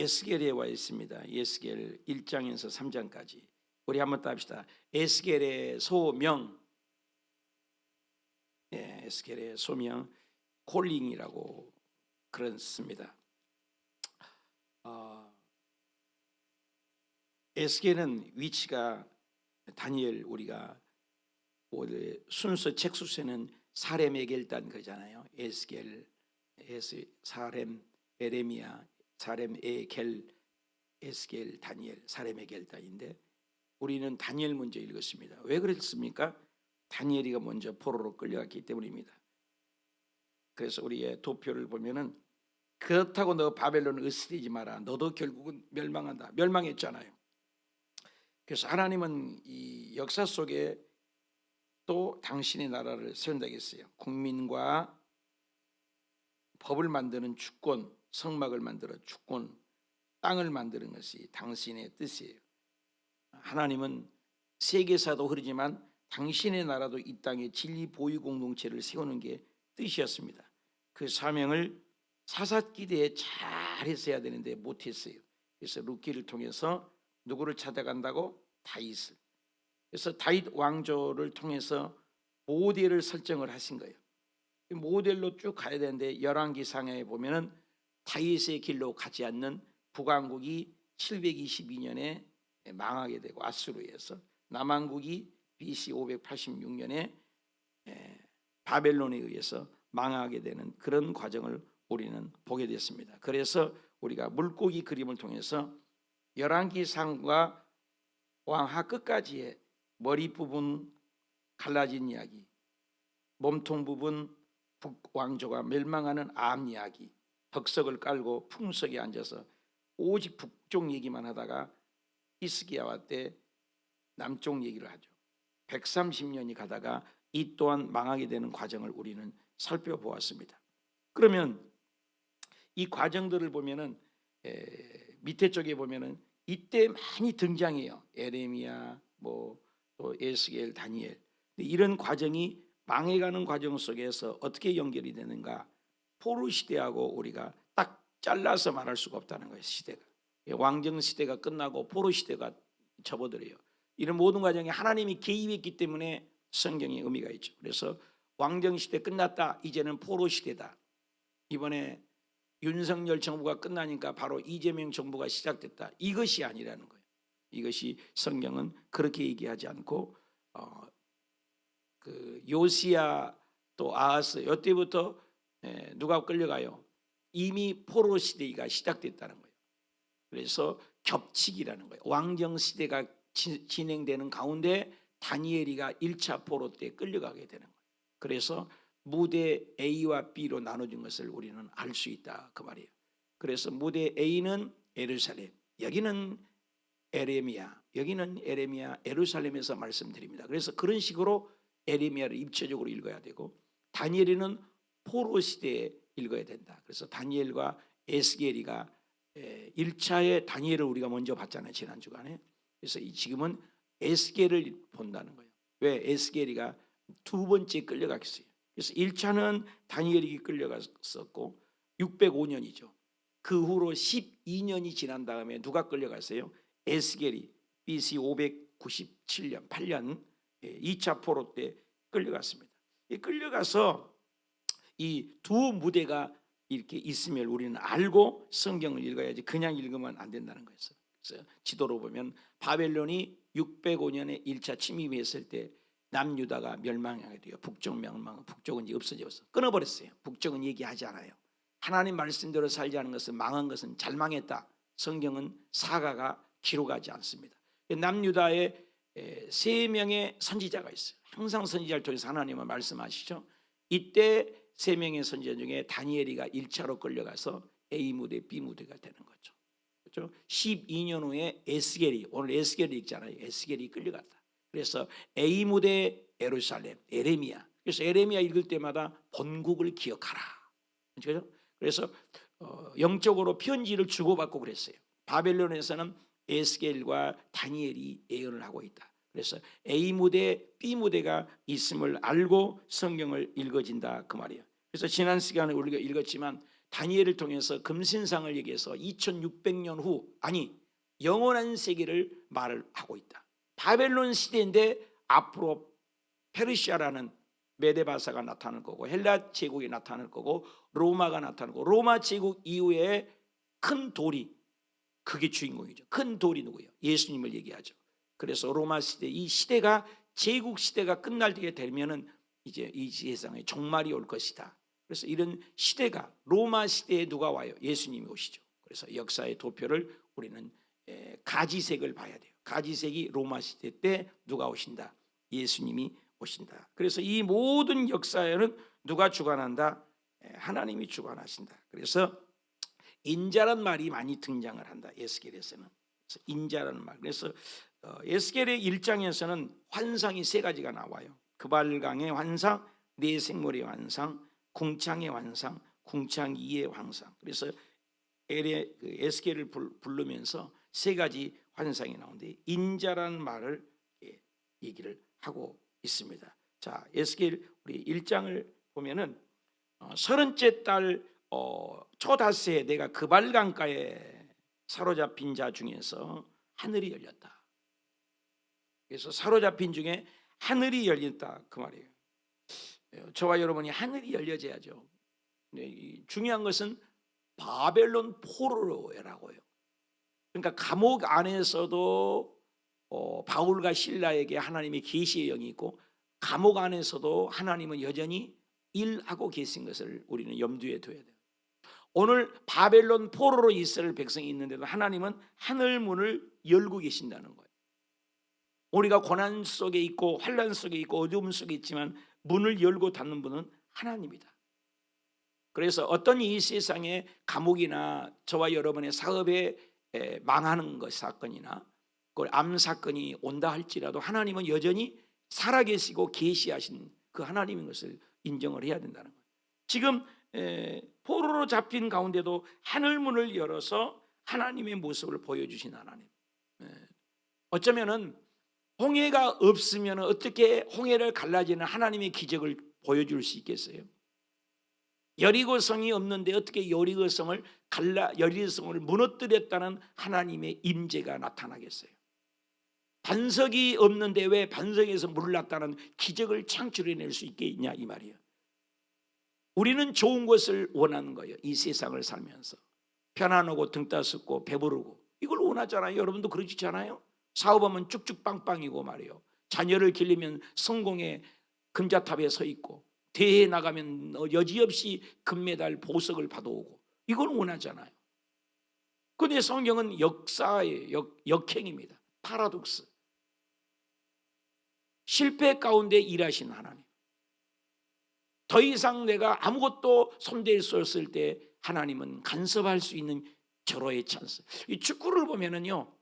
에스겔에 와 있습니다. 에스겔 1장에서 3장까지 우리 한번 따봅시다. 에스겔의 소명, 에스겔의 소명 콜링이라고 그렇습니다. 에스겔은 위치가 다니엘 우리가 순서 책수세는 사렘 에겔단 그잖아요. 에스겔, 사렘, 에레미야, 사렘 에겔, 에스겔, 다니엘, 사렘 에겔단인데 우리는 다니엘 먼저 읽었습니다. 왜 그랬습니까? 다니엘이가 먼저 포로로 끌려갔기 때문입니다. 그래서 우리의 도표를 보면은 그렇다고 너 바벨론을 으스리지 마라. 너도 결국은 멸망한다. 멸망했잖아요. 그래서 하나님은 이 역사 속에 또 당신의 나라를 세운다고 했어요. 국민과 법을 만드는 주권, 성막을 만들어 주권, 땅을 만드는 것이 당신의 뜻이에요. 하나님은 세계사도 흐르지만 당신의 나라도 이 땅에 진리 보유 공동체를 세우는 게 뜻이었습니다. 그 사명을 사사기대에 잘 했어야 되는데 못했어요. 그래서 룻기를 통해서 누구를 찾아간다고? 다윗을. 그래서 다윗 왕조를 통해서 모델을 설정을 하신 거예요. 모델로 쭉 가야 되는데 열왕기상에 보면은 다윗의 길로 가지 않는 북왕국이 722년에 망하게 되고 아수르에서, 남왕국이 BC 586년에 바벨론에 의해서 망하게 되는 그런 과정을 우리는 보게 됐습니다. 그래서 우리가 물고기 그림을 통해서 열왕기상과 왕하 끝까지의 머리 부분 갈라진 이야기, 몸통 부분 북왕조가 멸망하는 암 이야기, 덕석을 깔고 풍석에 앉아서 오직 북쪽 얘기만 하다가 히스기야와 때 남쪽 얘기를 하죠. 130년이 가다가 이 또한 망하게 되는 과정을 우리는 살펴보았습니다. 그러면 이 과정들을 보면은 밑에 쪽에 보면은 이때 많이 등장해요. 에레미야, 또 에스겔, 다니엘. 이런 과정이 망해가는 과정 속에서 어떻게 연결이 되는가? 포로 시대하고 우리가 딱 잘라서 말할 수가 없다는 거예요. 시대가 왕정 시대가 끝나고 포로 시대가 접어들어요. 이런 모든 과정에 하나님이 개입했기 때문에 성경의 의미가 있죠. 그래서 왕정 시대 끝났다. 이제는 포로 시대다. 이번에 윤석열 정부가 끝나니까 바로 이재명 정부가 시작됐다. 이것이 아니라는 거예요. 이것이 성경은 그렇게 얘기하지 않고 그 요시야 또 아하스 이때부터 누가 끌려가요? 이미 포로 시대가 시작됐다는 거예요. 그래서 겹치기라는 거예요. 왕정 시대가 진행되는 가운데 다니엘이가 1차 포로 때 끌려가게 되는 거예요. 그래서 무대 A와 B로 나눠진 것을 우리는 알 수 있다 그 말이에요. 그래서 무대 A는 예루살렘, 여기는 에레미야, 여기는 에레미야, 예루살렘에서 말씀드립니다. 그래서 그런 식으로 에레미야를 입체적으로 읽어야 되고, 다니엘이는 포로 시대에 읽어야 된다. 그래서 다니엘과 에스겔이가 1차에 다니엘을 우리가 먼저 봤잖아요, 지난 주간에. 그래서 지금은 에스겔을 본다는 거예요. 왜? 에스겔이가 두 번째 끌려갔어요. 그래서 1차는 다니엘이 끌려갔었고 605년이죠. 그 후로 12년이 지난 다음에 누가 끌려갔어요? 에스겔이 BC 597년 8년 2차 포로 때 끌려갔습니다. 끌려가서 이 두 무대가 이렇게 있으면 우리는 알고 성경을 읽어야지 그냥 읽으면 안 된다는 거였어요. 그래서 지도로 보면 바벨론이 605년에 1차 침입했을 때 남유다가 멸망하게 돼요. 북쪽 멸망은, 북쪽은 이제 없어졌어. 끊어버렸어요. 북쪽은 얘기하지 않아요. 하나님 말씀대로 살지 않은 것은 망한 것은 잘 망했다. 성경은 사가가 기록하지 않습니다. 남유다에 3명의 선지자가 있어요. 항상 선지자를 통해서 하나님은 말씀하시죠. 이때 3명의 선지자 중에 다니엘이가 1차로 끌려가서 A 무대, B 무대가 되는 거죠. 그렇죠? 12년 후에 에스겔이, 오늘 에스겔이 읽잖아요. 에스겔이 끌려갔다. 그래서 A 무대 예루살렘, 에레미야. 그래서 에레미야 읽을 때마다 본국을 기억하라. 그렇죠? 그래서 영적으로 편지를 주고받고 그랬어요. 바벨론에서는 에스겔과 다니엘이 예언을 하고 있다. 그래서 A 무대, B 무대가 있음을 알고 성경을 읽어진다 그 말이에요. 그래서 지난 시간에 우리가 읽었지만 다니엘을 통해서 금신상을 얘기해서 2600년 후, 아니 영원한 세계를 말을 하고 있다. 바벨론 시대인데 앞으로 페르시아라는 메데바사가 나타날 거고, 헬라 제국이 나타날 거고, 로마가 나타날 거고, 로마 제국 이후에 큰 돌이, 그게 주인공이죠. 큰 돌이 누구예요? 예수님을 얘기하죠. 그래서 로마 시대, 이 시대가 제국 시대가 끝날 때가 되면은 이제 이 세상에 종말이 올 것이다. 그래서 이런 시대가, 로마 시대에 누가 와요? 예수님이 오시죠. 그래서 역사의 도표를 우리는 가지색을 봐야 돼요. 가지색이 로마 시대 때 누가 오신다? 예수님이 오신다. 그래서 이 모든 역사에는 누가 주관한다? 하나님이 주관하신다. 그래서 인자란 말이 많이 등장을 한다. 에스겔에서는. 그래서 인자라는 말. 그래서 에스겔의 1장에서는 환상이 세 가지가 나와요. 그발강의 환상, 네 생물의 환상, 궁창의 환상, 궁창 2의 환상. 그래서 에스겔을 부르면서 세 가지 환상이 나오는데 인자라는 말을 얘기를 하고 있습니다. 자, 에스겔 우리 1장을 보면은 30째 달 초닷새에 내가 그발강가에 사로잡힌 자 중에서 하늘이 열렸다. 그래서 사로잡힌 중에 하늘이 열렸다 그 말이에요. 저와 여러분이 하늘이 열려져야죠. 중요한 것은 바벨론 포로라고요. 그러니까 감옥 안에서도 바울과 실라에게 하나님의 계시의 영이 있고, 감옥 안에서도 하나님은 여전히 일하고 계신 것을 우리는 염두에 둬야 돼요. 오늘 바벨론 포로로 이스라엘 백성이 있는데도 하나님은 하늘 문을 열고 계신다는 거예요. 우리가 고난 속에 있고 환난 속에 있고 어두움 속에 있지만 문을 열고 닫는 분은 하나님이다. 그래서 어떤 이 세상에 감옥이나 저와 여러분의 사업에 망하는 것 사건이나 암 사건이 온다 할지라도 하나님은 여전히 살아계시고 계시하신 그 하나님인 것을 인정을 해야 된다는 거예요. 지금 포로로 잡힌 가운데도 하늘 문을 열어서 하나님의 모습을 보여주신 하나님. 어쩌면은 홍해가 없으면 어떻게 홍해를 갈라지는 하나님의 기적을 보여줄 수 있겠어요? 여리고성이 없는데 어떻게 여리고성을 무너뜨렸다는 하나님의 임재가 나타나겠어요? 반석이 없는데 왜 반석에서 물을 났다는 기적을 창출해낼 수 있겠냐 이 말이에요. 우리는 좋은 것을 원하는 거예요. 이 세상을 살면서 편안하고 등 따숩고 배부르고 이걸 원하잖아요. 여러분도 그러지 않아요? 사업하면 쭉쭉 빵빵이고 말이에요. 자녀를 기르면 성공의 금자탑에 서 있고, 대회에 나가면 여지없이 금메달 보석을 받아오고, 이걸 원하잖아요. 그런데 성경은 역사의 역행입니다. 파라독스. 실패 가운데 일하신 하나님. 더 이상 내가 아무것도 손댈 수 없을 때 하나님은 간섭할 수 있는 절호의 찬스. 이 축구를 보면은요,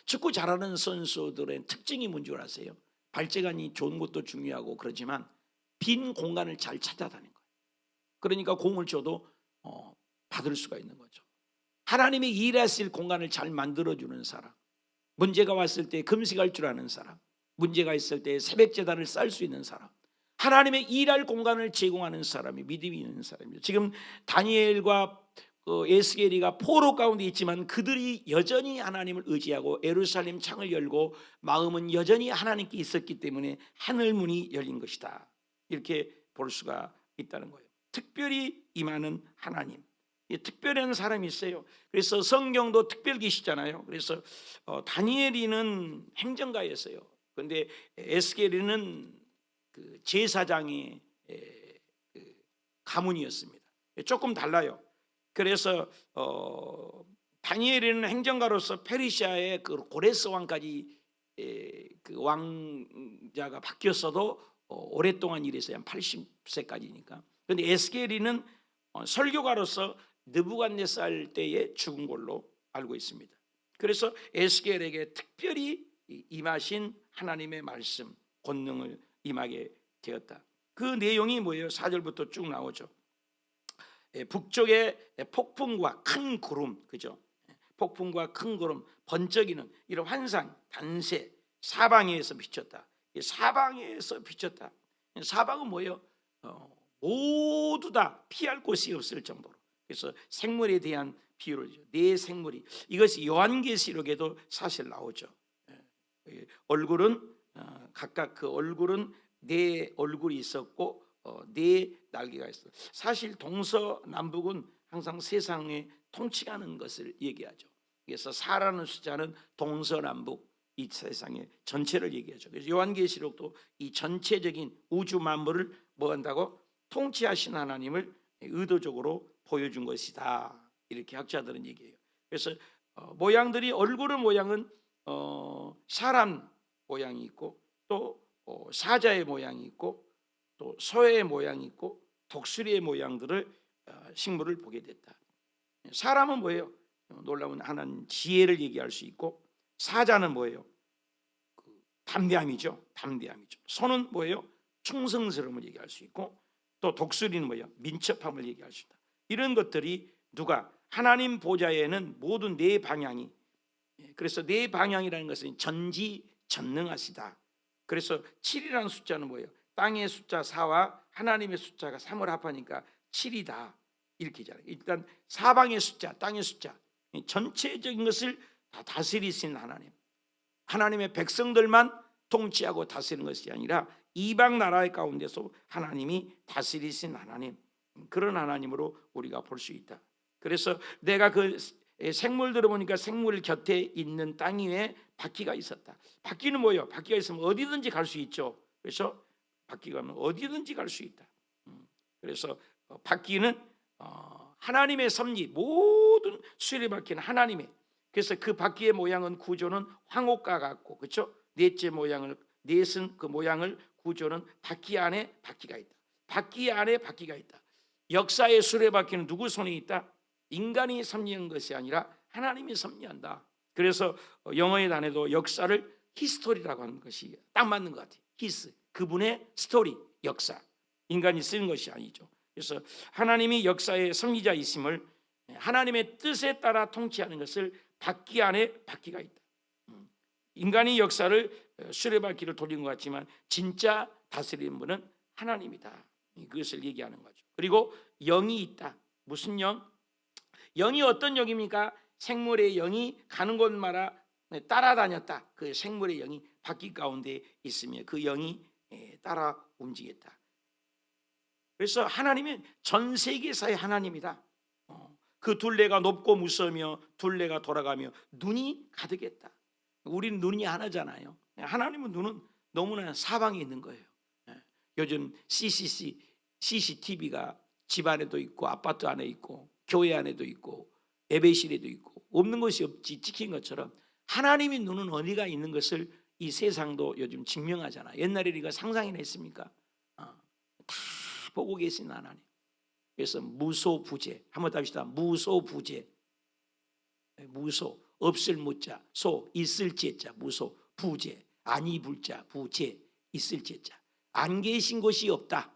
축구 잘하는 선수들의 특징이 뭔지 아세요? 발재간이 좋은 것도 중요하고 그렇지만 빈 공간을 잘 찾아다니는 거예요. 그러니까 공을 줘도 받을 수가 있는 거죠. 하나님이 일하실 공간을 잘 만들어주는 사람, 문제가 왔을 때 금식할 줄 아는 사람, 문제가 있을 때 새벽 제단을 쌀 수 있는 사람, 하나님의 일할 공간을 제공하는 사람이 믿음이 있는 사람이죠. 지금 다니엘과 에스겔이가 포로 가운데 있지만 그들이 여전히 하나님을 의지하고 예루살렘 창을 열고 마음은 여전히 하나님께 있었기 때문에 하늘 문이 열린 것이다. 이렇게 볼 수가 있다는 거예요. 특별히 임하는 하나님. 특별한 사람이 있어요. 그래서 성경도 특별 계시잖아요. 그래서 다니엘이는 행정가였어요. 그런데 에스겔이는 그 제사장의 그 가문이었습니다. 조금 달라요. 그래서 다니엘은 행정가로서 페르시아의 그 고레스 왕까지 그 왕자가 바뀌었어도 오랫동안 일했어요. 한 80세까지니까. 그런데 에스겔이는 설교가로서 느부갓네살 때에 죽은 걸로 알고 있습니다. 그래서 에스겔에게 특별히 임하신 하나님의 말씀, 권능을 임하게 되었다. 그 내용이 뭐예요? 4절부터 쭉 나오죠. 북쪽에 폭풍과 큰 구름, 그죠? 폭풍과 큰 구름, 번쩍이는 이런 환상, 단세, 사방에서 비쳤다. 사방에서 비쳤다. 사방은 뭐예요? 모두 다 피할 곳이 없을 정도로 그래서 생물에 대한 비유를 줘. 네 생물이, 이것이 요한계시록에도 사실 나오죠. 얼굴은 각각 그 얼굴은 네 얼굴이 있었고 네 날개가 있어. 사실 동서남북은 항상 세상에 통치하는 것을 얘기하죠. 그래서 4라는 숫자는 동서남북 이 세상의 전체를 얘기하죠. 그래서 요한계시록도 이 전체적인 우주 만물을 뭐 한다고? 통치하신 하나님을 의도적으로 보여준 것이다. 이렇게 학자들은 얘기해요. 그래서 모양들이, 얼굴의 모양은 사람 모양이 있고, 또 사자의 모양이 있고, 또 소의 모양이 있고, 독수리의 모양들을 식물을 보게 됐다. 사람은 뭐예요? 놀라운 하나님 지혜를 얘기할 수 있고, 사자는 뭐예요? 담대함이죠. 담대함이죠. 소는 뭐예요? 충성스러움을 얘기할 수 있고, 또 독수리는 뭐예요? 민첩함을 얘기할 수 있다. 이런 것들이 누가? 하나님 보좌에는 모든 네 방향이, 그래서 네 방향이라는 것은 전지전능하시다. 그래서 7이라는 숫자는 뭐예요? 땅의 숫자 4와 하나님의 숫자가 3을 합하니까 7이다. 이렇게 잖아요. 일단 사방의 숫자, 땅의 숫자, 전체적인 것을 다 다스리신 하나님, 하나님의 백성들만 통치하고 다스리는 것이 아니라 이방 나라 가운데서 하나님이 다스리신 하나님, 그런 하나님으로 우리가 볼 수 있다. 그래서 내가 그 생물들을 보니까 생물 곁에 있는 땅 위에 바퀴가 있었다. 바퀴는 뭐예요? 바퀴가 있으면 어디든지 갈 수 있죠. 그래서 바퀴가 하면 어디든지 갈 수 있다. 그래서 바퀴는 하나님의 섭리, 모든 수레바퀴는 하나님의. 그래서 그 바퀴의 모양은, 구조는 황옥과 같고, 그렇죠? 넷째 모양을, 넷은 그 모양을, 구조는 바퀴 안에 바퀴가 있다. 바퀴 안에 바퀴가 있다. 역사의 수레바퀴는 누구 손에 있다? 인간이 섭리한 것이 아니라 하나님이 섭리한다. 그래서 영어의 단에도 역사를 히스토리라고 하는 것이 딱 맞는 것 같아요. 히스, 그분의 스토리, 역사. 인간이 쓰는 것이 아니죠. 그래서 하나님이 역사의 섭리자이심을, 하나님의 뜻에 따라 통치하는 것을 바퀴 안에 바퀴가 있다. 인간이 역사를 수레바퀴를 돌리는 것 같지만 진짜 다스리는 분은 하나님이다. 그것을 얘기하는 거죠. 그리고 영이 있다. 무슨 영? 영이 어떤 영입니까? 생물의 영이 가는 곳마다 따라다녔다. 그 생물의 영이 바퀴 가운데 있으며 그 영이 따라 움직였다. 그래서 하나님은 전 세계사의 하나님이다. 그 둘레가 높고 무서우며 둘레가 돌아가며 눈이 가득했다. 우리는 눈이 하나잖아요. 하나님은 눈은 너무나 사방에 있는 거예요. 요즘 CCTV가 집 안에도 있고, 아파트 안에 있고, 교회 안에도 있고, 예배실에도 있고, 없는 것이 없지 찍힌 것처럼 하나님의 눈은 어디가 있는 것을 이 세상도 요즘 증명하잖아요. 옛날에 우리가 상상이나 했습니까? 다 보고 계신 하나님. 그래서 무소부재, 한번 합시다. 무소부재. 무소, 없을 무자, 소, 있을 제자, 무소, 부재, 아니 불자, 부재, 있을 제자. 안 계신 곳이 없다.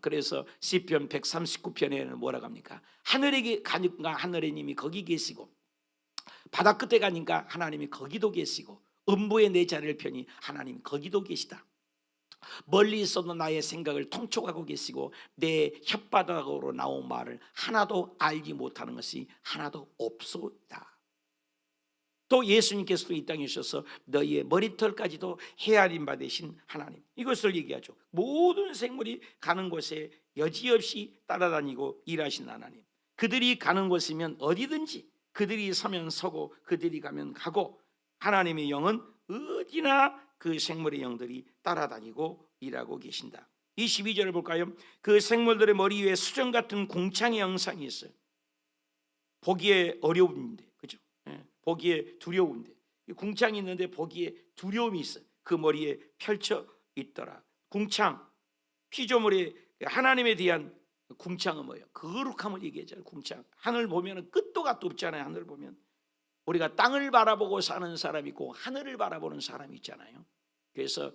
그래서 시편 139편에는 뭐라고 합니까? 하늘에 가니까 하늘에님이 거기 계시고, 바다 끝에 가니까 하나님이 거기도 계시고, 음부에 내 자리를 펴니 하나님 거기도 계시다. 멀리 있어도 나의 생각을 통촉하고 계시고, 내 혓바닥으로 나온 말을 하나도 알지 못하는 것이 하나도 없소이다. 또 예수님께서도 이 땅에 오셔서 너희의 머리털까지도 헤아림 받으신 하나님, 이것을 얘기하죠. 모든 생물이 가는 곳에 여지없이 따라다니고 일하신 하나님, 그들이 가는 곳이면 어디든지, 그들이 서면 서고 그들이 가면 가고, 하나님의 영은 어디나 그 생물의 영들이 따라다니고 일하고 계신다. 22절을 볼까요? 그 생물들의 머리 위에 수정 같은 궁창의 형상이 있어요. 보기에 어려운데, 그죠? 보기에 두려운데, 궁창이 있는데 보기에 두려움이 있어요. 그 머리에 펼쳐 있더라. 궁창, 피조물의 하나님에 대한 궁창은 뭐예요? 거룩함을 얘기하잖아요. 궁창. 하늘 보면 끝도 갓도 없잖아요. 하늘 보면 우리가 땅을 바라보고 사는 사람이 있고 하늘을 바라보는 사람이 있잖아요. 그래서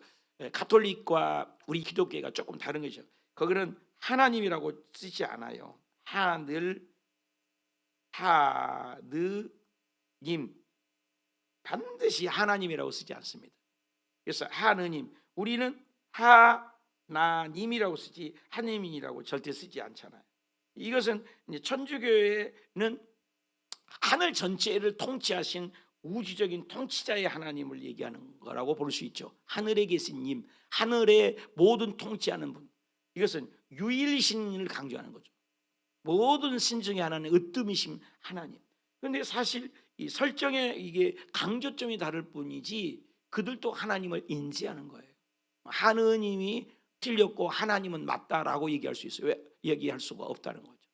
가톨릭과 우리 기독교가 조금 다른 거죠. 거기는 하나님이라고 쓰지 않아요. 하느님, 반드시 하나님이라고 쓰지 않습니다. 그래서 하느님, 우리는 하나님이라고 쓰지 하느님이라고 절대 쓰지 않잖아요. 이것은 이제 천주교회는 하늘 전체를 통치하신 우주적인 통치자의 하나님을 얘기하는 거라고 볼 수 있죠. 하늘에 계신 님, 하늘의 모든 통치하는 분. 이것은 유일신을 강조하는 거죠. 모든 신 중에 하나는 으뜸이신 하나님. 그런데 사실 이 설정의 이게 강조점이 다를 뿐이지 그들도 하나님을 인지하는 거예요. 하느님이 틀렸고 하나님은 맞다라고 얘기할 수 있어요. 왜? 얘기할 수가 없다는 거죠.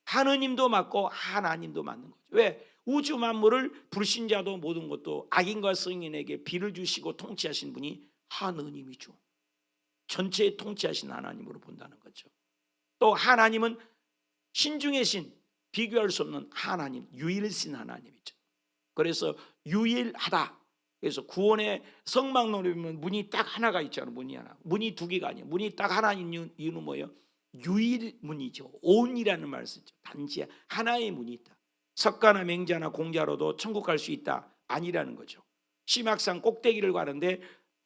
하느님도 맞고 하나님도 맞는 거죠. 왜? 우주 만물을 불신자도 모든 것도 악인과 성인에게 비를 주시고 통치하신 분이 하느님이죠. 전체에 통치하신 하나님으로 본다는 거죠. 또 하나님은 신 중의 신, 비교할 수 없는 하나님, 유일신 하나님이죠. 그래서 유일하다. 그래서 구원의 성막론에 보면 문이 딱 하나가 있잖아요. 문이 하나. 문이 두 개가 아니에요. 문이 딱 하나인 이유는 뭐예요? 유일문이죠. 온이라는 말을 쓰죠. 단지 하나의 문이 있다. 석가나 맹자나 공자로도 천국 갈 수 있다. 아니라는 거죠. 심악산 꼭대기를 가는데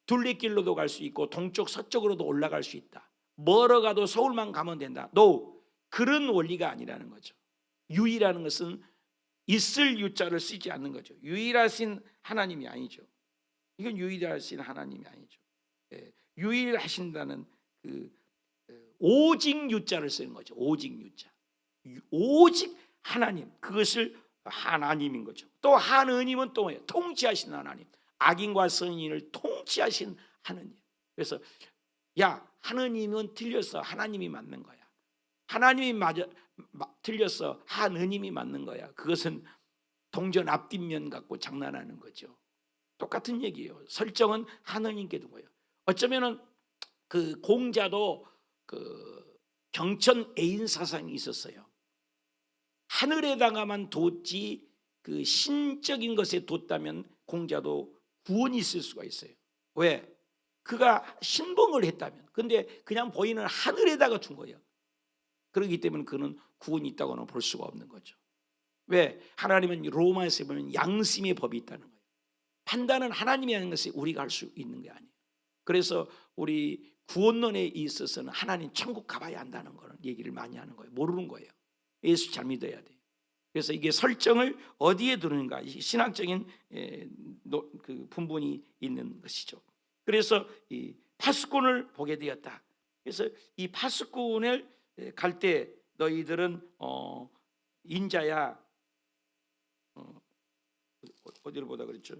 둘레길로도 갈 수 있고 동쪽 서쪽으로도 올라갈 수 있다. 멀어 가도 서울만 가면 된다. No. 그런 원리가 아니라는 거죠. 유일하는 것은 있을 유자를 쓰지 않는 거죠. 유일하신 하나님이 아니죠. 이건 유일하신 하나님이 아니죠. 유일하신다는 그 오직 유자를 쓰는 거죠. 오직 유자. 오직 하나님. 그것을 하나님인 거죠. 또 하느님은 또 뭐예요? 통치하신 하나님. 악인과 선인을 통치하신 하느님. 그래서 야, 하느님은 틀렸어. 하나님이 맞는 거야. 하나님이 틀렸어. 하느님이 맞는 거야. 그것은 동전 앞뒷면 갖고 장난하는 거죠. 똑같은 얘기예요. 설정은 하느님께 둔 거예요. 어쩌면은 그 공자도 그 경천 애인 사상이 있었어요. 하늘에다가만 뒀지 그 신적인 것에 뒀다면 공자도 구원이 있을 수가 있어요. 왜? 그가 신봉을 했다면. 근데 그냥 보이는 하늘에다가 둔 거예요. 그렇기 때문에 그는 구원이 있다고는 볼 수가 없는 거죠. 왜? 하나님은 로마에서 보면 양심의 법이 있다는 거예요. 판단은 하나님이 하는 것이 우리가 할 수 있는 게 아니에요. 그래서 우리 구원론에 있어서는 하나님 천국 가봐야 한다는 거는 얘기를 많이 하는 거예요. 모르는 거예요. 예수 잘 믿어야 돼요. 그래서 이게 설정을 어디에 두는가, 신학적인 그 분분이 있는 것이죠. 그래서 이 파수꾼을 보게 되었다. 그래서 이 파수꾼을 갈 때 너희들은 인자야, 어디를 보다 그랬죠?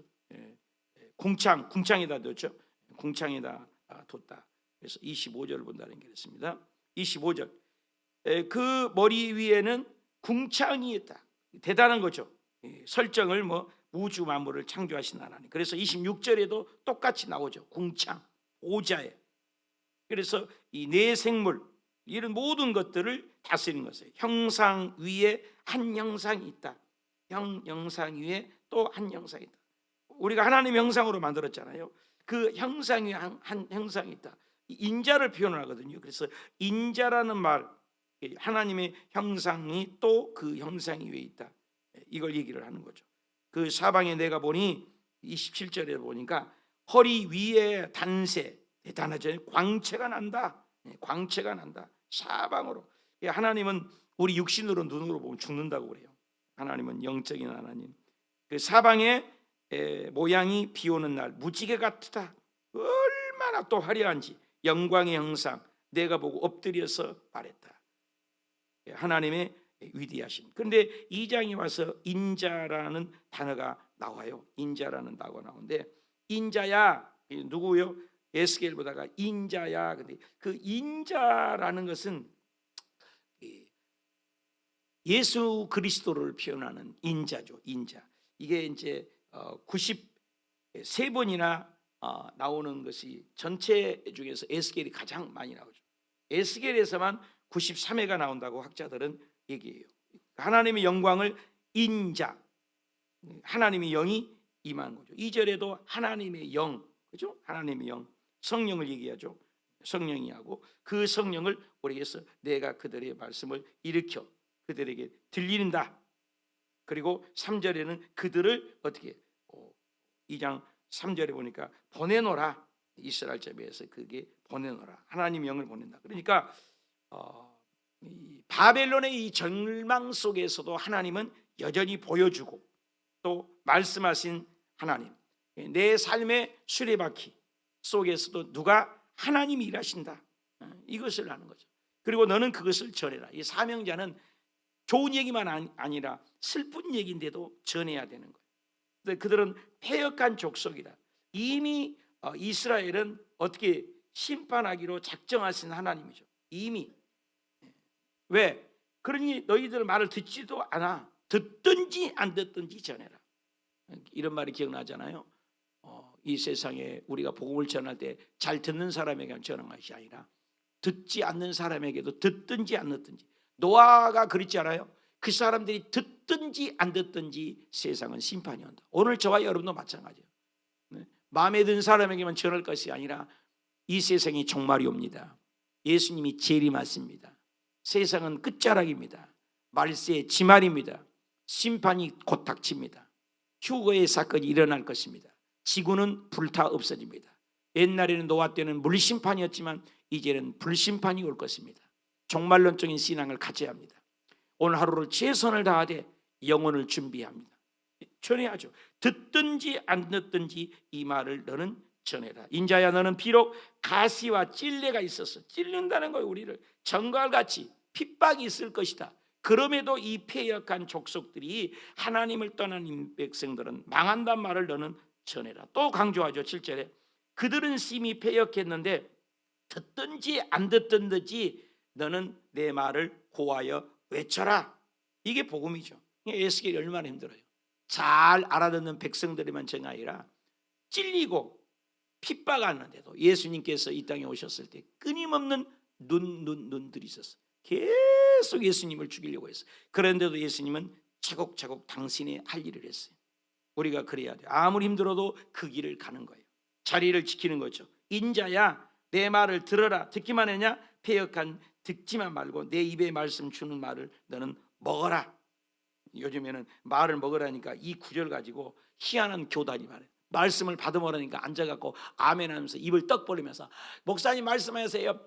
궁창에다 뒀죠. 궁창에다 뒀다. 그래서 25절을 본다는 게 있습니다. 25절. 그 머리 위에는 궁창이 있다. 대단한 거죠. 설정을 뭐 우주 만물을 창조하신 하나님. 그래서 26절에도 똑같이 나오죠. 궁창, 오자에. 그래서 이 네 생물, 이런 모든 것들을 다스리는 것이에요. 형상 위에 한 형상이 있다. 형상 위에 또 한 형상이 있다. 우리가 하나님의 형상으로 만들었잖아요. 그 형상 위에 한 형상이 있다. 인자를 표현하거든요. 그래서 인자라는 말, 하나님의 형상이 또 그 형상 위에 있다. 이걸 얘기를 하는 거죠. 그 사방에 내가 보니 27절에 보니까 허리 위에 단세, 대단하죠. 광채가 난다. 광채가 난다. 사방으로. 하나님은 우리 육신으로 눈으로 보면 죽는다고 그래요. 하나님은 영적인 하나님. 그 사방에 모양이 비 오는 날 무지개 같다. 얼마나 또 화려한지. 영광의 형상 내가 보고 엎드려서 말했다. 하나님의 위대하심. 그런데 2장에 와서 인자라는 단어가 나와요. 인자라는 단어가 나오는데, 인자야 누구요? 에스겔 보다가 인자야. 근데 그 인자라는 것은 예수 그리스도를 표현하는 인자죠. 인자. 이게 이제 93번이나 나오는 것이 전체 중에서 에스겔이 가장 많이 나오죠. 에스겔에서만 93회가 나온다고 학자들은 얘기해요. 하나님의 영광을 인자, 하나님의 영이 임한 거죠. 2절에도 하나님의 영, 그죠? 하나님의 영, 성령을 얘기하죠. 성령이 하고 그 성령을 우리에게서 내가 그들의 말씀을 일으켜 그들에게 들리는다. 그리고 3절에는 그들을 어떻게 2장 3절에 보니까 보내노라. 이스라엘 자비에서 그게 보내노라. 하나님의 영을 보낸다. 그러니까 이 바벨론의 이 절망 속에서도 하나님은 여전히 보여주고 또 말씀하신 하나님, 내 삶의 수레바퀴 속에서도 누가 하나님이 일하신다, 이것을 아는 거죠. 그리고 너는 그것을 전해라. 이 사명자는 좋은 얘기만 아니라 슬픈 얘기인데도 전해야 되는 거예요. 근데 그들은 패역한 족속이다. 이미 이스라엘은 어떻게 심판하기로 작정하신 하나님이죠. 이미. 왜? 그러니 너희들 말을 듣지도 않아. 듣든지 안 듣든지 전해라. 이런 말이 기억나잖아요. 이 세상에 우리가 복음을 전할 때 잘 듣는 사람에게만 전하는 것이 아니라 듣지 않는 사람에게도 듣든지 안 듣든지. 노아가 그랬지 않아요? 그 사람들이 듣든지 안 듣든지 세상은 심판이 온다. 오늘 저와 여러분도 마찬가지예요. 마음에 든 사람에게만 전할 것이 아니라 이 세상이 종말이 옵니다. 예수님이 재림하십니다. 세상은 끝자락입니다. 말세의 지말입니다. 심판이 곧 닥칩니다. 휴거의 사건이 일어날 것입니다. 지구는 불타 없어집니다. 옛날에는 노아 때는 물심판이었지만 이제는 불심판이 올 것입니다. 종말론적인 신앙을 가져야 합니다. 오늘 하루를 최선을 다하되 영혼을 준비합니다. 전해야죠. 듣든지 안 듣든지 이 말을 너는 전해라. 인자야, 너는 비록 가시와 찔레가 있어서 찔른다는 거예요. 우리를 정갈같이 핍박이 있을 것이다. 그럼에도 이 패역한 족속들이 하나님을 떠난 백성들은 망한단 말을 너는 전해라. 또 강조하죠. 7절에 그들은 심히 패역했는데 듣든지 안 듣든지 너는 내 말을 고하여 외쳐라. 이게 복음이죠. 에스겔이 얼마나 힘들어요. 잘 알아듣는 백성들이만 정하이라. 찔리고 핍박하는데도 예수님께서 이 땅에 오셨을 때 끊임없는 눈들이 있었어요. 계속 예수님을 죽이려고 했어요. 그런데도 예수님은 차곡차곡 당신의 할 일을 했어요. 우리가 그래야 돼요. 아무리 힘들어도 그 길을 가는 거예요. 자리를 지키는 거죠. 인자야, 내 말을 들어라. 듣기만 하냐? 패역한 듣지만 말고 내 입에 말씀 주는 말을 너는 먹어라. 요즘에는 말을 먹으라니까 이 구절 가지고 희한한 교단이 말해요. 말씀을 받으라니까 앉아갖고 아멘 하면서 입을 떡 벌리면서 목사님 말씀하세요.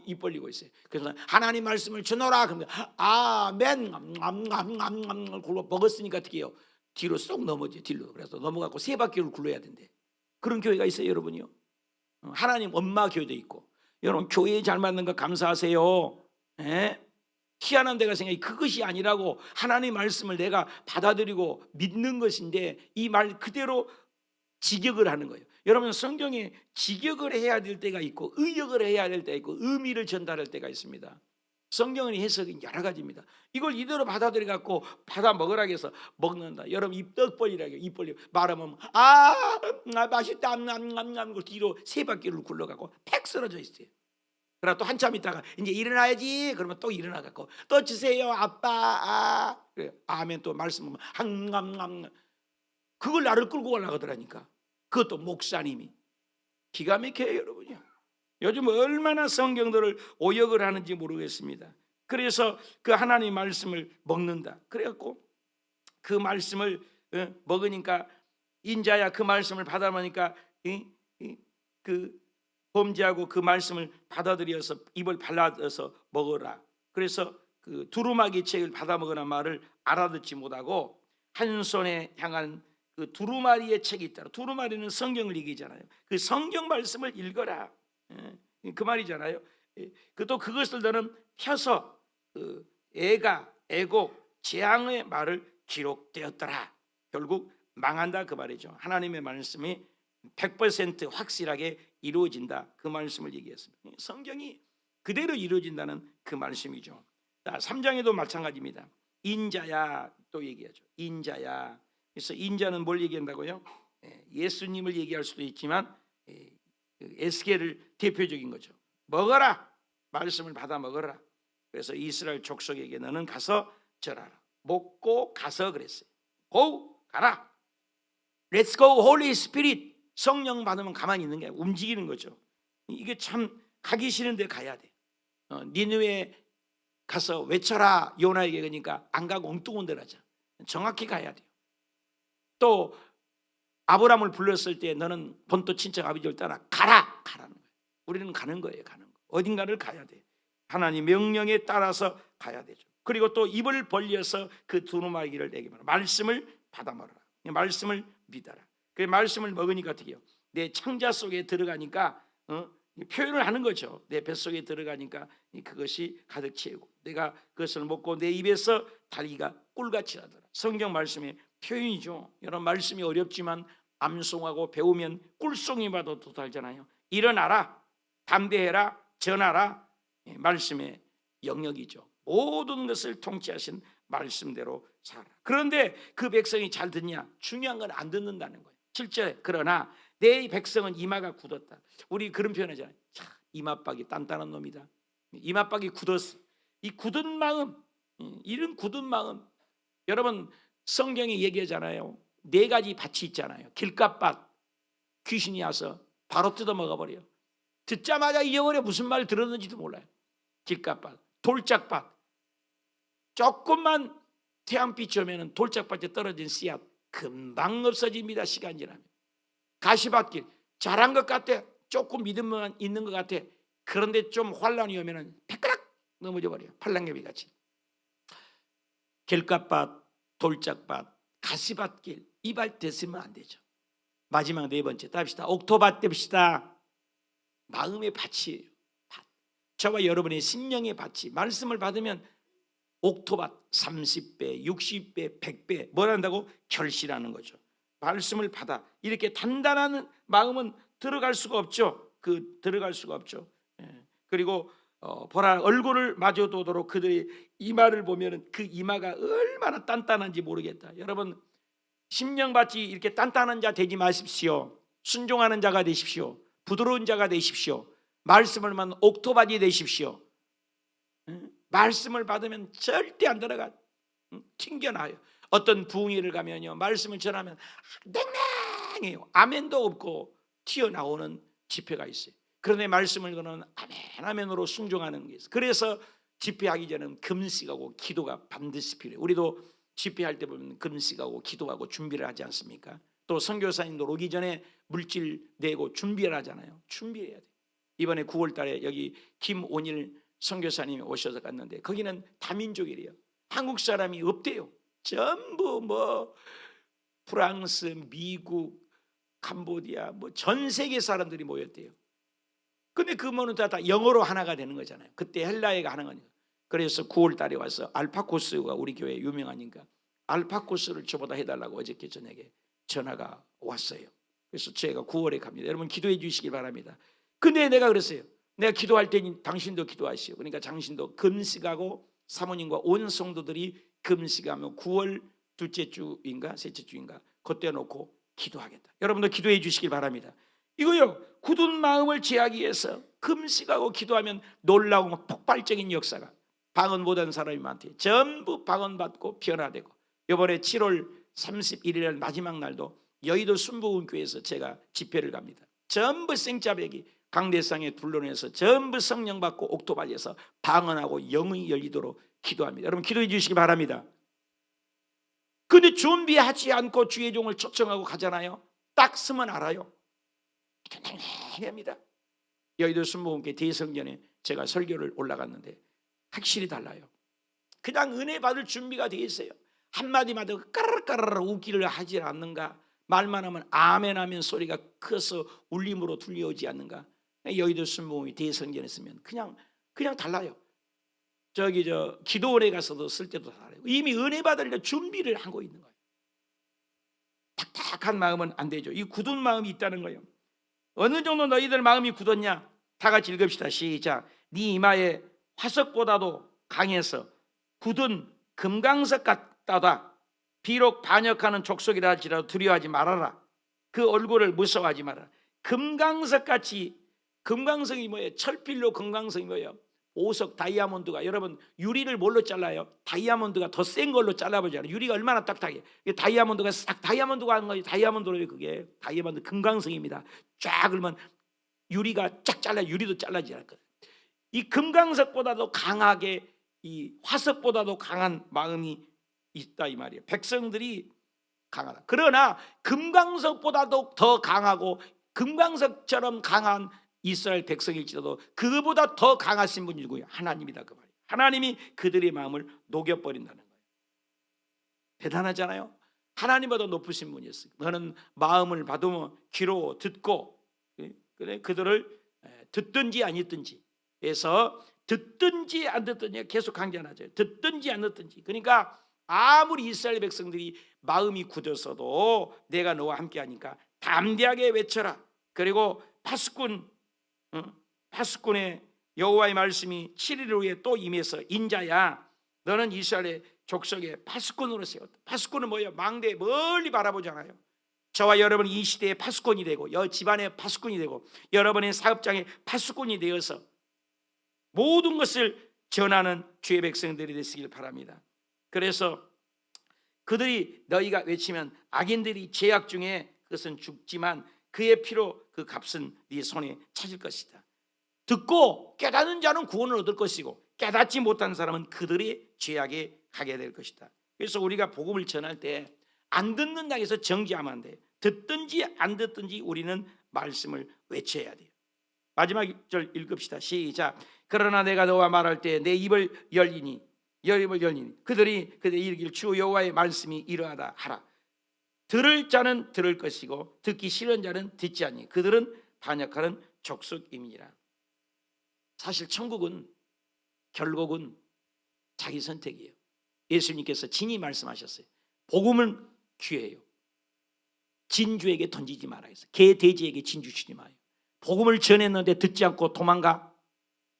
입 벌리고 있어요. 그래서 하나님 말씀을 주노라. 그러면 아멘 굴러 먹었으니까 어떻게 해요? 뒤로 쏙 넘어져. 뒤로. 그래서 넘어가고 세 바퀴를 굴러야 된대. 그런 교회가 있어요, 여러분이요. 하나님 엄마 교회도 있고. 여러분 교회에 잘 맞는 거 감사하세요. 예? 희한한 데가 생각이 그것이 아니라고. 하나님 말씀을 내가 받아들이고 믿는 것인데 이 말 그대로 직역을 하는 거예요. 여러분 성경에 직역을 해야 될 때가 있고 의역을 해야 될 때가 있고 의미를 전달할 때가 있습니다. 성경은 해석이 여러 가지입니다. 이걸 이대로 받아들여 갖고 받아 먹으라 해서 먹는다. 여러분 입 떡 벌리라고 입 벌리 말하면 맛있다 그 뒤로 세 바퀴를 굴러가고 팩 쓰러져 있어요. 그러나 또 한참 있다가 이제 일어나야지 그러면 또 일어나 갖고 또 주세요 아빠. 그래. 아멘 또 말씀하면 항암 그걸 나를 끌고 올라가더라니까. 그것도 목사님이 기가 막혀요, 여러분이요. 요즘 얼마나 성경들을 오역을 하는지 모르겠습니다. 그래서 그 하나님 말씀을 먹는다. 그래갖고 그 말씀을 먹으니까 인자야 그 말씀을 받아 먹으니까 그 범죄하고 그 말씀을 받아들여서 입을 발라서 먹어라. 그래서 그 두루마기 책을 받아 먹으라 말을 알아듣지 못하고 한 손에 향한 그 두루마리의 책이 있다. 두루마리는 성경을 얘기잖아요. 그 성경 말씀을 읽어라. 그 말이잖아요. 또 그것을 너는 펴서 애곡 재앙의 말을 기록되었더라. 결국 망한다 그 말이죠. 하나님의 말씀이 100% 확실하게 이루어진다 그 말씀을 얘기했습니다. 성경이 그대로 이루어진다는 그 말씀이죠. 3장에도 마찬가지입니다. 인자야 또 얘기하죠. 인자야. 그래서 인자는 뭘 얘기한다고요? 예수님을 얘기할 수도 있지만 에스겔을 대표적인 거죠. 먹어라. 말씀을 받아 먹어라. 그래서 이스라엘 족속에게 너는 가서 절하라. 먹고 가서 그랬어요. 고 가라. Let's go Holy Spirit. 성령 받으면 가만히 있는 게 아니라 움직이는 거죠. 이게 참 가기 싫은데 가야 돼. 니느웨 가서 외쳐라 요나에게. 그러니까 안 가고 엉뚱한 데로 하자. 정확히 가야 돼요. 또 아브라함을 불렀을 때 너는 본토 친척 아버지를 따라 가라. 가라는 거예요. 우리는 가는 거예요. 가는 거. 어딘가를 가야 돼. 하나님 명령에 따라서 가야 되죠. 그리고 또 입을 벌려서 그 두루마기를 내게 말라. 말씀을 받아 먹어라. 말씀을 믿어라. 그 말씀을 먹으니까 어떻게 해요? 내 창자 속에 들어가니까 표현을 하는 거죠. 내 뱃속에 들어가니까 그것이 가득 채우고 내가 그것을 먹고 내 입에서 달기가 꿀같이 나더라. 성경 말씀의 표현이죠. 여러분, 말씀이 어렵지만 암송하고 배우면 꿀송이 봐도 더 달잖아요. 일어나라, 담대해라, 전하라. 말씀의 영역이죠. 모든 것을 통치하신 말씀대로 살아. 그런데 그 백성이 잘 듣냐? 중요한 건 안 듣는다는 거예요. 7절에 그러나 내 백성은 이마가 굳었다. 우리 그런 표현하잖아요. 자, 이마박이 단단한 놈이다. 이마박이 굳었어. 이 굳은 마음, 이런 굳은 마음. 여러분, 성경에 얘기하잖아요. 4가지 밭이 있잖아요. 길갓밭, 귀신이 와서 바로 뜯어먹어 버려. 듣자마자 잊어버려. 무슨 말 들었는지도 몰라요. 길갓밭, 돌짝밭. 조금만 태양빛이 오면 돌짝밭에 떨어진 씨앗 금방 없어집니다. 시간 지나면. 가시밭길, 잘한 것 같아. 조금 믿음만 있는 것 같아. 그런데 좀 환란이 오면 패끄락 넘어져 버려요. 팔랑개비 같이. 길갓밭, 돌짝밭, 가시밭길, 이 밭 됐으면 안 되죠. 마지막 4번째 답시다. 옥토밭 됩시다. 마음의 밭이에요. 밭. 저와 여러분의 심령의 밭이 말씀을 받으면 옥토밭 30배, 60배, 100배 뭘 한다고? 결실하는 거죠. 말씀을 받아. 이렇게 단단한 마음은 들어갈 수가 없죠. 들어갈 수가 없죠. 그리고 보라, 얼굴을 마주보도록 그들의 이마를 보면 그 이마가 얼마나 단단한지 모르겠다. 여러분, 심령밭이 이렇게 단단한 자 되지 마십시오. 순종하는 자가 되십시오. 부드러운 자가 되십시오. 말씀을 받는 옥토밭이 되십시오. 말씀을 받으면 절대 안 들어가. 튕겨나요. 어떤 부흥회를 가면요, 말씀을 전하면 냉랭해요. 아멘도 없고 튀어나오는 집회가 있어요. 그런데 말씀을 거는 아멘 아멘으로 순종하는 게 있어요. 그래서 집회하기 전에는 금식하고 기도가 반드시 필요해요. 우리도 집회할 때 보면 금식하고 기도하고 준비를 하지 않습니까? 또 선교사님도 오기 전에 물질 내고 준비를 하잖아요. 준비해야 돼요. 이번에 9월 달에 여기 김온일 선교사님이 오셔서 갔는데 거기는 다민족이래요. 한국 사람이 없대요. 전부 뭐 프랑스, 미국, 캄보디아 뭐 전 세계 사람들이 모였대요. 근데 그 뭐는 다 영어로 하나가 되는 거잖아요. 그때 헬라어가 하는 거니까. 그래서 9월 달에 와서 알파코스가 우리 교회 유명하니까 알파코스를 저보다 해달라고 어저께 저녁에 전화가 왔어요. 그래서 제가 9월에 갑니다. 여러분 기도해 주시기 바랍니다. 근데 내가 그랬어요. 내가 기도할 때니 당신도 기도하시오. 그러니까 당신도 금식하고 사모님과 온 성도들이 금식하며 9월 둘째 주인가 셋째 주인가 그때 놓고 기도하겠다. 여러분도 기도해 주시기 바랍니다. 이거요, 굳은 마음을 제하기 위해서 금식하고 기도하면 놀라운 폭발적인 역사가, 방언 못한 사람이 많대. 전부 방언받고 변화되고. 이번에 7월 31일 마지막 날도 여의도 순복음교회에서 제가 집회를 갑니다. 전부 생짜배기 강대상에 둘러내서 전부 성령 받고 옥토밭에서 방언하고 영이 열리도록 기도합니다. 여러분 기도해 주시기 바랍니다. 근데 준비하지 않고 주의 종을 초청하고 가잖아요. 딱 쓰면 알아요. 합니다. 여의도 순복음교회 대성전에 제가 설교를 올라갔는데 확실히 달라요. 그냥 은혜 받을 준비가 돼 있어요. 한마디마다 까르르까르르 웃기를 하지 않는가, 말만 하면 아멘 하면 소리가 커서 울림으로 들려오지 않는가. 여의도 순복음교회 대성전에 있으면 그냥 달라요. 저기 기도원에 가서도 쓸 때도 달라요. 이미 은혜 받으려 준비를 하고 있는 거예요. 탁탁한 마음은 안 되죠. 이 굳은 마음이 있다는 거예요. 어느 정도 너희들 마음이 굳었냐? 다 같이 읽읍시다. 시작. 네 이마에 화석보다도 강해서 굳은 금강석 같다다. 비록 반역하는 족속이라 할지라도 두려워하지 말아라. 그 얼굴을 무서워하지 말아라. 금강석같이, 금강석이 뭐예요? 철필로 금강석이 뭐예요? 보석 다이아몬드가, 여러분 유리를 뭘로 잘라요? 다이아몬드가 더 센 걸로 잘라보잖아요. 유리가 얼마나 딱딱해. 다이아몬드가 싹, 다이아몬드가 하는 거지. 다이아몬드로, 그게 다이아몬드 금강석입니다. 쫙 그러면 유리가 쫙 잘라, 유리도 잘라지지 않을 거예요. 이 금강석보다도 강하게, 이 화석보다도 강한 마음이 있다 이 말이에요. 백성들이 강하다. 그러나 금강석보다도 더 강하고 금강석처럼 강한 이스라엘 백성일지라도 그보다 더 강하신 분이 누구예요? 하나님이다 그 말이에요. 하나님이 그들의 마음을 녹여버린다는 거예요. 대단하잖아요. 하나님보다 높으신 분이었어요. 너는 마음을 받으면 귀로 듣고, 그래 그들을 듣든지 안 듣든지 해서 듣든지 안 듣든지 계속 강조하죠. 듣든지 안 듣든지. 그러니까 아무리 이스라엘 백성들이 마음이 굳어서도 내가 너와 함께하니까 담대하게 외쳐라. 그리고 파수꾼의 여호와의 말씀이 7일 후에 또 임해서 인자야 너는 이스라엘의 족속의 파수꾼으로 세웠다. 파수꾼은 뭐예요? 망대 멀리 바라보잖아요. 저와 여러분이 이 시대의 파수꾼이 되고 집안의 파수꾼이 되고 여러분의 사업장의 파수꾼이 되어서 모든 것을 전하는 주의 백성들이 되시길 바랍니다. 그래서 그들이 너희가 외치면 악인들이 제약 중에 그것은 죽지만 그의 피로 그 값은 네 손에 찾을 것이다. 듣고 깨닫는 자는 구원을 얻을 것이고 깨닫지 못한 사람은 그들의 죄악에 가게 될 것이다. 그래서 우리가 복음을 전할 때 안 듣는 자에서 정지하면 안 돼요. 듣든지 안 듣든지 우리는 말씀을 외쳐야 돼요. 마지막 절 읽읍시다. 시작. 그러나 내가 너와 말할 때 내 입을 열리니 그들이 이르기를 주 여호와의 말씀이 이러하다 하라. 들을 자는 들을 것이고 듣기 싫은 자는 듣지 않니. 그들은 반역하는 족속임이니라. 사실 천국은 결국은 자기 선택이에요. 예수님께서 친히 말씀하셨어요. 복음은 기회예요. 진주에게 던지지 말아요. 개 돼지에게 진주 주지 마요. 복음을 전했는데 듣지 않고 도망가.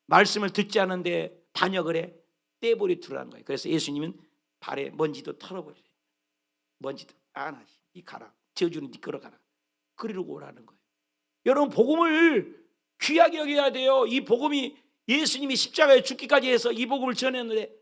말씀을 듣지 않는데 반역을 해. 떼버려 두라는 거예요. 그래서 예수님은 발에 먼지도 털어버려요. 먼지도 이 가라. 저주는 네 끌어가라. 그리고 오라는 거예요. 여러분 복음을 귀하게 여겨야 돼요. 이 복음이 예수님이 십자가에 죽기까지 해서 이 복음을 전했는데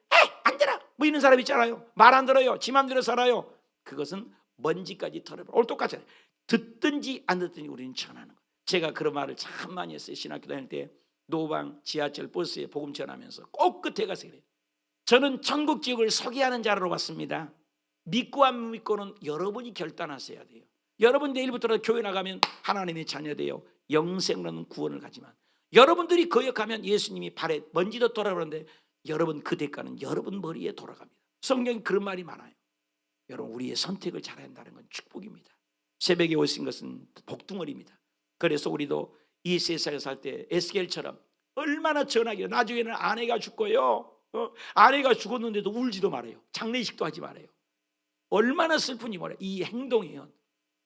안 들어 뭐 이런 사람 있잖아요. 말 안 들어요. 지 맘대로 살아요. 그것은 먼지까지 털어버려. 오늘 똑같잖아요. 듣든지 안 듣든지 우리는 전하는 거예요. 제가 그런 말을 참 많이 했어요. 신학교 다닐 때 노방 지하철 버스에 복음 전하면서 꼭 끝에 가서 그래요. 저는 천국 지옥을 서기하는 자로 왔습니다. 믿고 안 믿고는 여러분이 결단하셔야 돼요. 여러분 내일부터 교회 나가면 하나님의 자녀되어 영생으로는 구원을 가지만 여러분들이 거역하면 예수님이 발에 먼지도 돌아오는데 여러분 그 대가는 여러분 머리에 돌아갑니다. 성경에 그런 말이 많아요. 여러분 우리의 선택을 잘해야 한다는 건 축복입니다. 새벽에 오신 것은 복둥어리입니다. 그래서 우리도 이 세상에 살 때 에스겔처럼 얼마나 전하기를 나중에는 아내가 죽고요. 아내가 죽었는데도 울지도 말아요. 장례식도 하지 말아요. 얼마나 슬픈지 몰라요. 이 행동이요.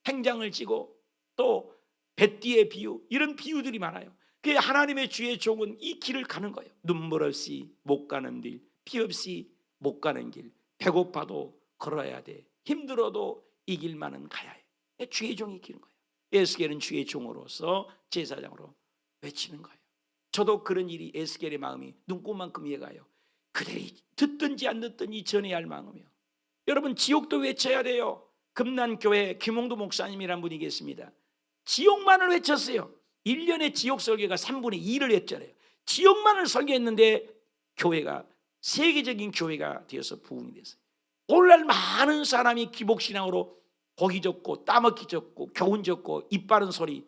행장을 찌고 또 뱃띠의 비유 이런 비유들이 많아요. 그 하나님의 주의 종은 이 길을 가는 거예요. 눈물 없이 못 가는 길, 피 없이 못 가는 길, 배고파도 걸어야 돼. 힘들어도 이 길만은 가야 해. 주의 종이 기는 거예요. 에스겔은 주의 종으로서 제사장으로 외치는 거예요. 저도 그런 일이 에스겔의 마음이 눈꽃만큼 이해가요. 그들이 듣든지 안 듣든지 전해야 할 마음이요. 여러분 지옥도 외쳐야 돼요. 금난교회 김홍도 목사님이란 분이 계십니다. 지옥만을 외쳤어요. 1년에 지옥 설교가 3분의 2를 했잖아요. 지옥만을 설교했는데 교회가 세계적인 교회가 되어서 부흥이 됐어요. 오늘날 많은 사람이 기복신앙으로 보기 좋고 따먹기 좋고 교훈 좋고 입 바른 소리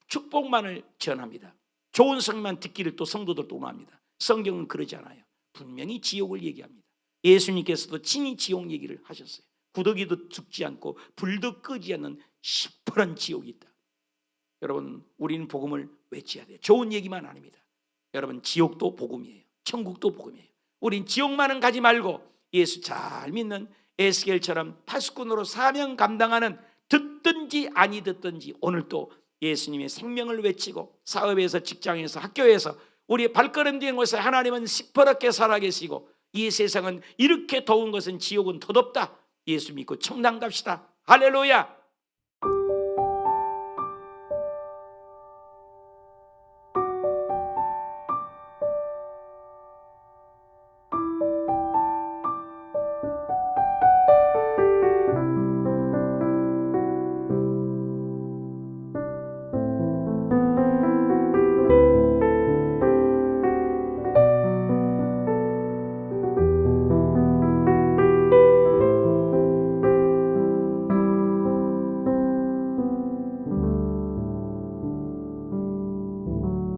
축복만을 전합니다. 좋은 성만 듣기를 또 성도들도 원합니다. 성경은 그러지 않아요. 분명히 지옥을 얘기합니다. 예수님께서도 친히 지옥 얘기를 하셨어요. 구더기도 죽지 않고 불도 끄지 않는 시퍼런 지옥이 있다. 여러분 우리는 복음을 외쳐야 돼요. 좋은 얘기만 아닙니다. 여러분 지옥도 복음이에요. 천국도 복음이에요. 우린 지옥만은 가지 말고 예수 잘 믿는 에스겔처럼 파수꾼으로 사명 감당하는 듣든지 아니 듣든지 오늘 또 예수님의 생명을 외치고 사업에서 직장에서 학교에서 우리의 발걸음 뒤에 곳에 하나님은 시퍼렇게 살아계시고 이 세상은 이렇게 더운 것은 지옥은 더 덥다. 예수 믿고 청당 갑시다. 할렐루야.